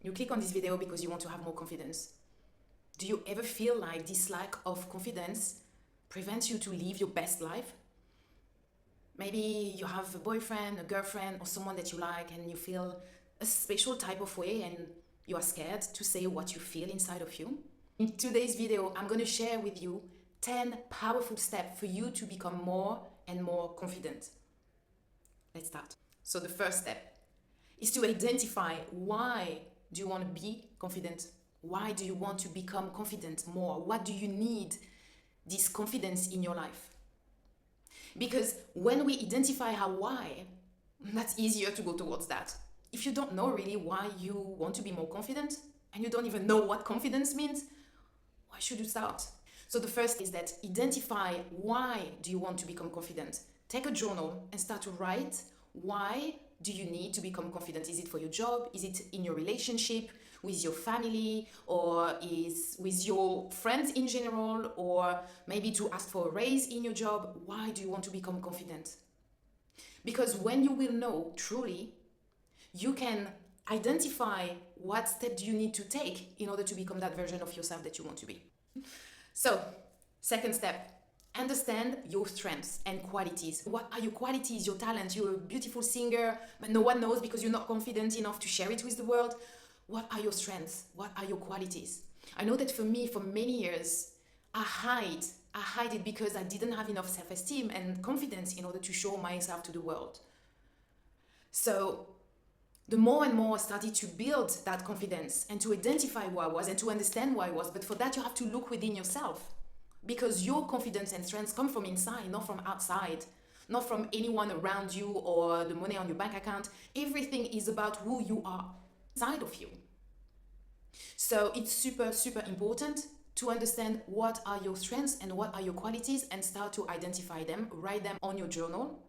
You click on this video because you want to have more confidence. Do you ever feel like this lack of confidence prevents you to live your best life? Maybe you have a boyfriend, a girlfriend, or someone that you like, and you feel a special type of way and you are scared to say what you feel inside of you. In today's video, I'm going to share with you 10 powerful steps for you to become more and more confident. Let's start. So the first step is to identify why do you want to be confident? Why do you want to become confident more? What do you need this confidence in your life? Because when we identify our why, that's easier to go towards that. If you don't know really why you want to be more confident and you don't even know what confidence means, why should you start? So the first is that identify why do you want to become confident. Take a journal and start to write why do you need to become confident. Is it for your job? Is it in your relationship with your family, or is with your friends in general, or maybe to ask for a raise in your job? Why do you want to become confident? Because when you will know truly, you can identify what step do you need to take in order to become that version of yourself that you want to be. So, second step, understand your strengths and qualities. What are your qualities, your talents? You're a beautiful singer, but no one knows because you're not confident enough to share it with the world. What are your strengths? What are your qualities? I know that for me, for many years, I hide it because I didn't have enough self-esteem and confidence in order to show myself to the world. So the more and more I started to build that confidence and to identify who I was and to understand who I was. But for that, you have to look within yourself, because your confidence and strengths come from inside, not from outside, not from anyone around you or the money on your bank account. Everything is about who you are inside of you. So it's super, super important to understand what are your strengths and what are your qualities and start to identify them, write them on your journal.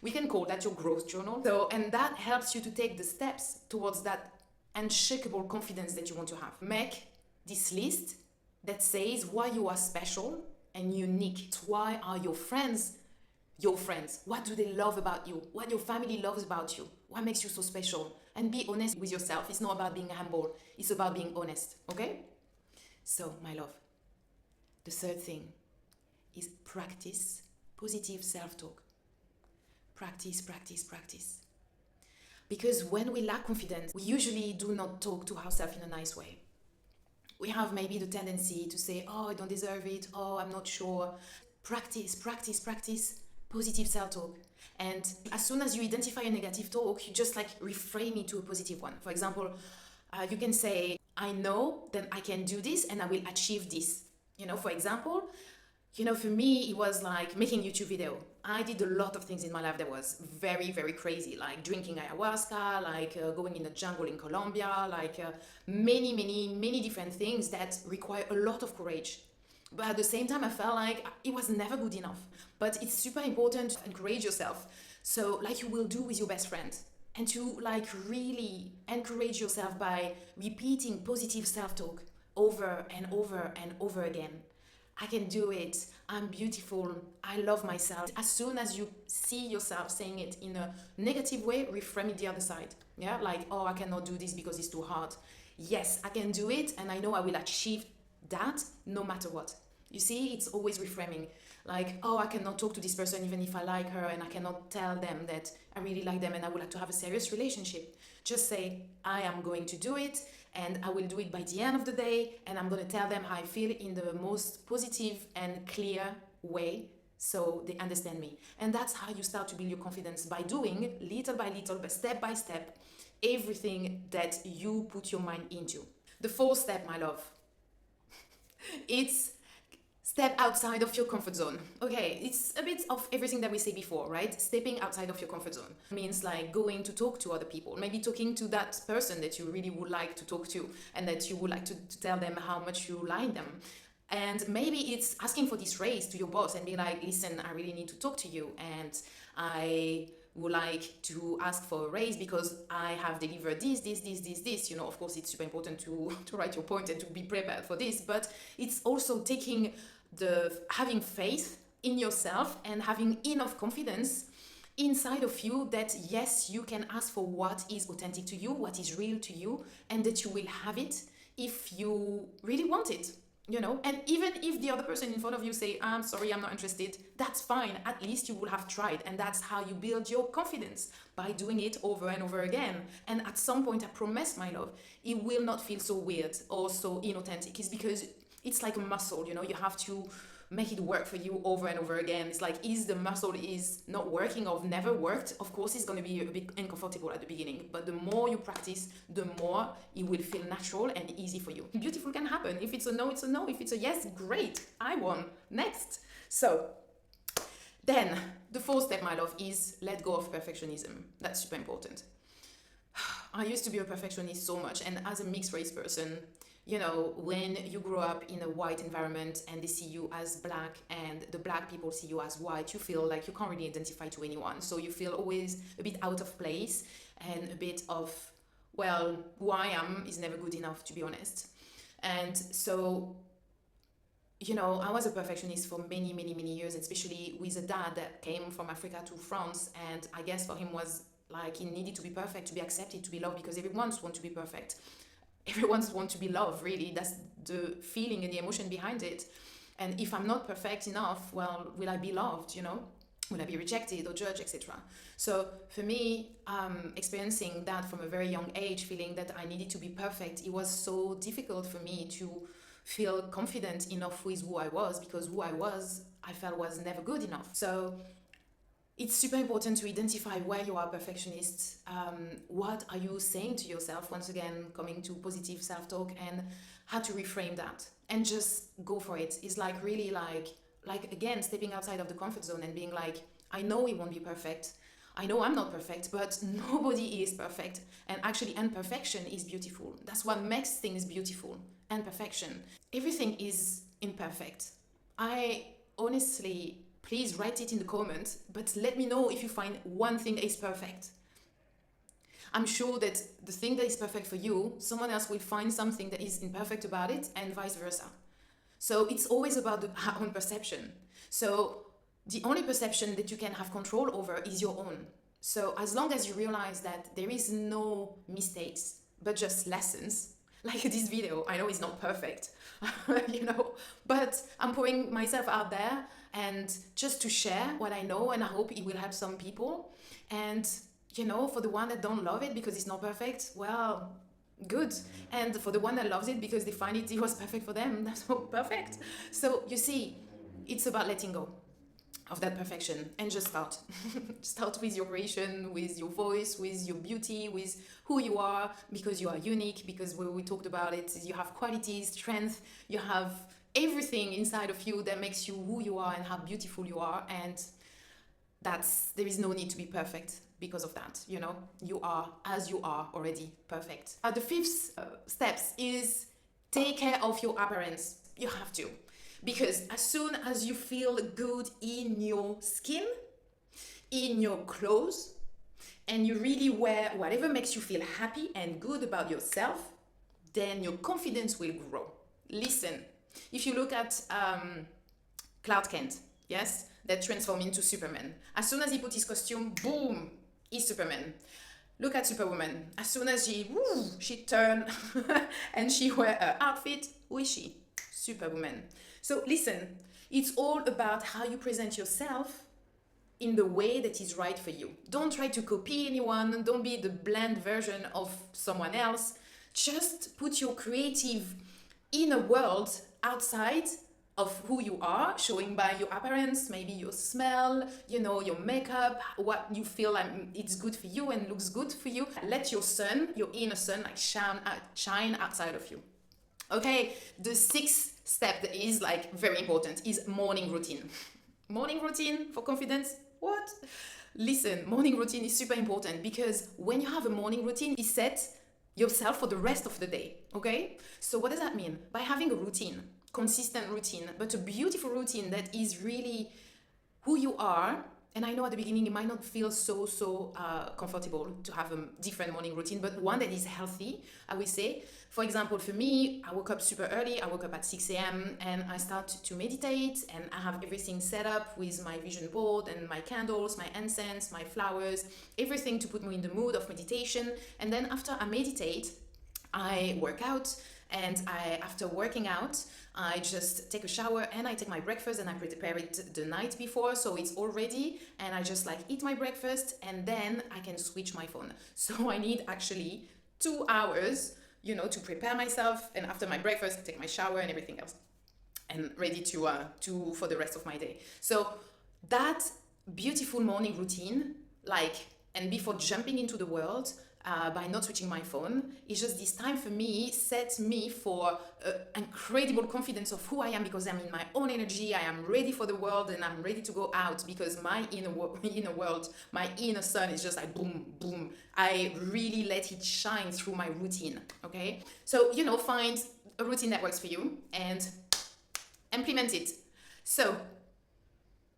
We can call that your growth journal. So, and that helps you to take the steps towards that unshakable confidence that you want to have. Make this list that says why you are special and unique. Why are your friends your friends? What do they love about you? What your family loves about you? What makes you so special? And be honest with yourself. It's not about being humble. It's about being honest. Okay? So, my love, the third thing is practice positive self-talk. Practice, practice, practice. Because when we lack confidence, we usually do not talk to ourselves in a nice way. We have maybe the tendency to say, oh, I don't deserve it. Oh, I'm not sure. Practice, practice, practice positive self-talk. And as soon as you identify a negative talk, you just like reframe it to a positive one. For example, you can say, I know that I can do this and I will achieve this. For example, for me, it was like making YouTube video. I did a lot of things in my life that was very, very crazy, like drinking ayahuasca, like going in the jungle in Colombia, like many, many, many different things that require a lot of courage. But at the same time, I felt like it was never good enough. But it's super important to encourage yourself. So like you will do with your best friend. And to like really encourage yourself by repeating positive self-talk over and over and over again. I can do it. I'm beautiful. I love myself. As soon as you see yourself saying it in a negative way, reframe it the other side. Yeah, like, oh, I cannot do this because it's too hard. Yes, I can do it, and I know I will achieve that no matter what. You see, it's always reframing. Like, oh, I cannot talk to this person even if I like her, and I cannot tell them that I really like them and I would like to have a serious relationship. Just say, I am going to do it, and I will do it by the end of the day, and I'm going to tell them how I feel in the most positive and clear way so they understand me. And that's how you start to build your confidence, by doing little by little, but step by step, everything that you put your mind into. The fourth step, my love, it's step outside of your comfort zone. Okay, it's a bit of everything that we say before, right? Stepping outside of your comfort zone means like going to talk to other people, maybe talking to that person that you really would like to talk to and that you would like to tell them how much you like them. And maybe it's asking for this raise to your boss and be like, listen, I really need to talk to you and I would like to ask for a raise because I have delivered this. Of course, it's super important to write your point and to be prepared for this, but it's also having faith in yourself and having enough confidence inside of you that yes, you can ask for what is authentic to you, what is real to you, and that you will have it if you really want it, you know. And even if the other person in front of you say, I'm sorry, I'm not interested, that's fine. At least you will have tried, and that's how you build your confidence, by doing it over and over again. And at some point, I promise, my love, it will not feel so weird or so inauthentic. It's because it's like a muscle, you know. You have to make it work for you over and over again. It's like, is the muscle is not working or never worked, of course it's going to be a bit uncomfortable at the beginning, but the more you practice, the more it will feel natural and easy for you. Beautiful can happen. If it's a no, it's a no. If it's a yes, great, I won. Next. So then the fourth step, my love, is let go of perfectionism. That's super important. I used to be a perfectionist so much, and as a mixed race person, you know, when you grow up in a white environment and they see you as black and the black people see you as white, you feel like you can't really identify to anyone. So you feel always a bit out of place and a bit of, well, who I am is never good enough, to be honest. And so, you know, I was a perfectionist for many, many, many years, especially with a dad that came from Africa to France. And I guess for him was like, he needed to be perfect, to be accepted, to be loved, because everyone wants to be perfect. Everyone wants to be loved, really. That's the feeling and the emotion behind it. And if I'm not perfect enough, well, will I be loved, you know? Will I be rejected or judged, etc.? So for me, experiencing that from a very young age, feeling that I needed to be perfect, it was so difficult for me to feel confident enough with who I was, because who I was, I felt was never good enough. So it's super important to identify where you are a perfectionist. What are you saying to yourself? Once again, coming to positive self-talk, and how to reframe that and just go for it. It's like really like again, stepping outside of the comfort zone and being like, I know it won't be perfect. I know I'm not perfect, but nobody is perfect. And actually, imperfection is beautiful. That's what makes things beautiful. Imperfection. Everything is imperfect. I honestly, please write it in the comments, but let me know if you find one thing that is perfect. I'm sure that the thing that is perfect for you, someone else will find something that is imperfect about it, and vice versa. So it's always about our own perception. So the only perception that you can have control over is your own. So as long as you realize that there is no mistakes, but just lessons, like this video, I know it's not perfect, you know, but I'm putting myself out there and just to share what I know, and I hope it will help some people. And, you know, for the one that don't love it because it's not perfect, well, good. And for the one that loves it because they find it was perfect for them, that's perfect. So you see, it's about letting go of that perfection and just start. Start with your creation, with your voice, with your beauty, with who you are, because you are unique, because when we talked about it, you have qualities, strength, you have everything inside of you that makes you who you are and how beautiful you are. And there is no need to be perfect because of that, you know. You are as you are already perfect. The fifth steps is take care of your appearance. You have to. Because as soon as you feel good in your skin, in your clothes, and you really wear whatever makes you feel happy and good about yourself, then your confidence will grow. Listen, if you look at Clark Kent, yes, that transformed into Superman. As soon as he put his costume, boom, he's Superman. Look at Superwoman. As soon as she turned and she wear her outfit, who is she? Superwoman. So listen, it's all about how you present yourself in the way that is right for you. Don't try to copy anyone. Don't be the bland version of someone else. Just put your creative inner world outside of who you are, showing by your appearance, maybe your smell, you know, your makeup, what you feel like it's good for you and looks good for you. Let your sun, your inner sun, like shine outside of you. Okay, the sixth step that is like very important is morning routine. Morning routine for confidence? What? Listen, morning routine is super important because when you have a morning routine, it sets yourself for the rest of the day, okay? So what does that mean? By having a routine, consistent routine, but a beautiful routine that is really who you are And I know at the beginning it might not feel so comfortable to have a different morning routine, but one that is healthy, I would say. For example, for me, I woke up super early. I woke up at 6 a.m. and I start to meditate, and I have everything set up with my vision board and my candles, my incense, my flowers, everything to put me in the mood of meditation. And then after I meditate, I work out, and after working out, I just take a shower and I take my breakfast, and I prepare it the night before, so it's all ready, and I just like eat my breakfast, and then I can switch my phone. So I need actually 2 hours, to prepare myself, and after my breakfast, take my shower and everything else, and ready to for the rest of my day. So that beautiful morning routine, and before jumping into the world, by not switching my phone, it's just this time for me sets me for incredible confidence of who I am, because I'm in my own energy, I am ready for the world, and I'm ready to go out, because my inner world, my inner sun is just like boom, boom. I really let it shine through my routine, okay? So, find a routine that works for you and implement it. So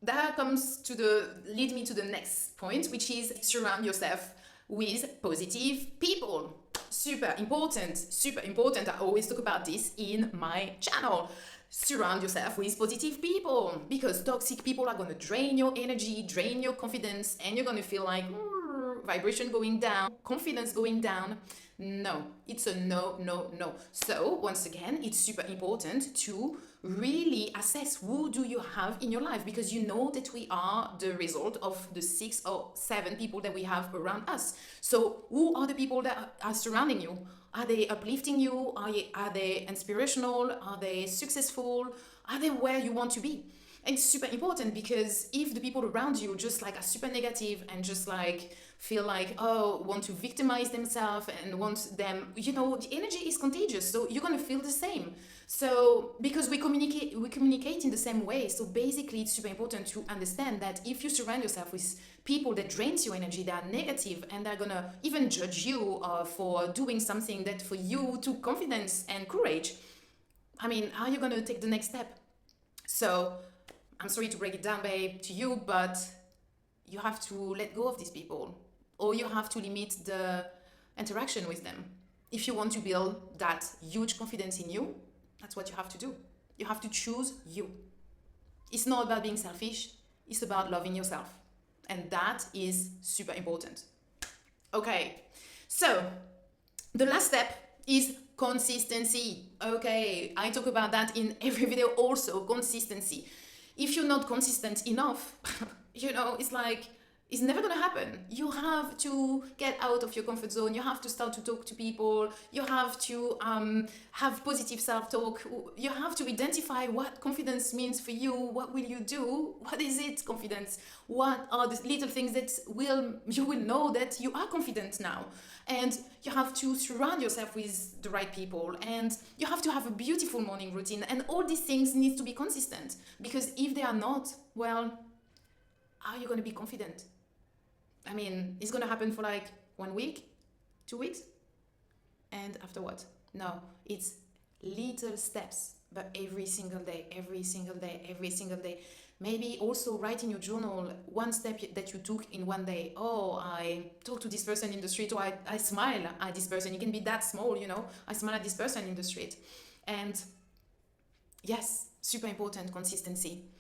that lead me to the next point, which is surround yourself with positive people. Super important. I always talk about this in my channel. Surround yourself with positive people, because toxic people are going to drain your energy, drain your confidence, and you're going to feel like vibration going down, confidence going down. No, it's a no. So once again, it's super important to really assess who do you have in your life, because that we are the result of the 6 or 7 people that we have around us. So who are the people that are surrounding you? Are they uplifting you? Are they inspirational? Are they successful? Are they where you want to be? And it's super important, because if the people around you just are super negative and just feel want to victimize themselves and want them, the energy is contagious, so you're going to feel the same. So because we communicate in the same way, so basically it's super important to understand that if you surround yourself with people that drains your energy, that are negative, and they're going to even judge you for doing something that for you took confidence and courage, how are you going to take the next step? So I'm sorry to break it down, babe, to you, but you have to let go of these people, or you have to limit the interaction with them. If you want to build that huge confidence in you, that's what you have to do. You have to choose you. It's not about being selfish. It's about loving yourself. And that is super important. Okay, so the last step is consistency. Okay, I talk about that in every video also, consistency. If you're not consistent enough, it's never going to happen. You have to get out of your comfort zone. You have to start to talk to people. You have to have positive self-talk. You have to identify what confidence means for you. What will you do? What is it, confidence? What are the little things that you will know that you are confident now? And you have to surround yourself with the right people. And you have to have a beautiful morning routine. And all these things need to be consistent. Because if they are not, well, how are you going to be confident? It's going to happen for 1 week, 2 weeks, and after what? No, it's little steps, but every single day. Maybe also write in your journal one step that you took in one day. Oh, I talked to this person in the street, or I smile at this person. It can be that small, I smile at this person in the street. And yes, super important, consistency.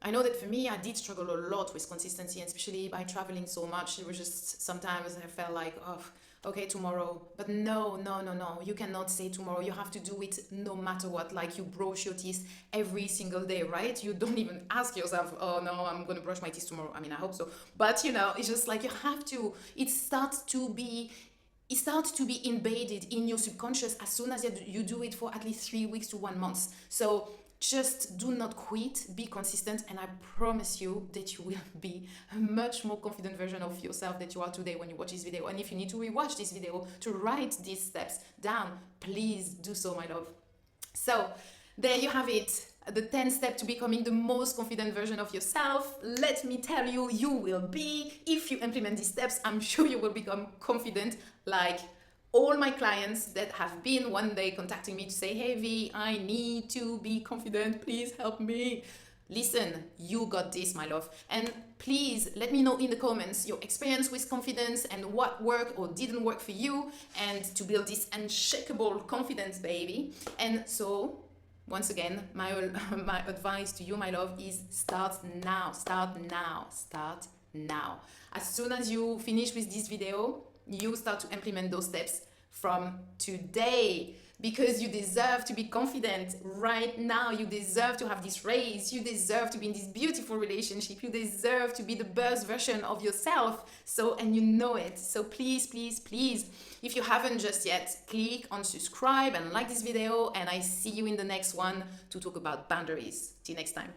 I know that for me, I did struggle a lot with consistency, and especially by traveling so much. It was just sometimes I felt like, oh, okay, tomorrow. But no. You cannot say tomorrow. You have to do it no matter what. You brush your teeth every single day, right? You don't even ask yourself, oh no, I'm going to brush my teeth tomorrow. I hope so. But, it's just you have to. It starts to be embedded in your subconscious as soon as you do it for at least 3 weeks to 1 month. So just do not quit, be consistent, and I promise you that you will be a much more confident version of yourself that you are today when you watch this video. And if you need to rewatch this video to write these steps down, please do so, my love. So there you have it, the 10 steps to becoming the most confident version of yourself. Let me tell you, you will be. If you implement these steps, I'm sure you will become confident like all my clients that have been one day contacting me to say, hey V, I need to be confident, please help me. Listen, you got this, my love. And please let me know in the comments your experience with confidence and what worked or didn't work for you, and to build this unshakable confidence, baby. And so, once again, my advice to you, my love, is start now, start now, start now. As soon as you finish with this video, you start to implement those steps from today, because you deserve to be confident right now. You deserve to have this raise. You deserve to be in this beautiful relationship. You deserve to be the best version of yourself. So, and you know it. So please, please, please, if you haven't just yet, click on subscribe and like this video. And I see you in the next one to talk about boundaries. Till next time.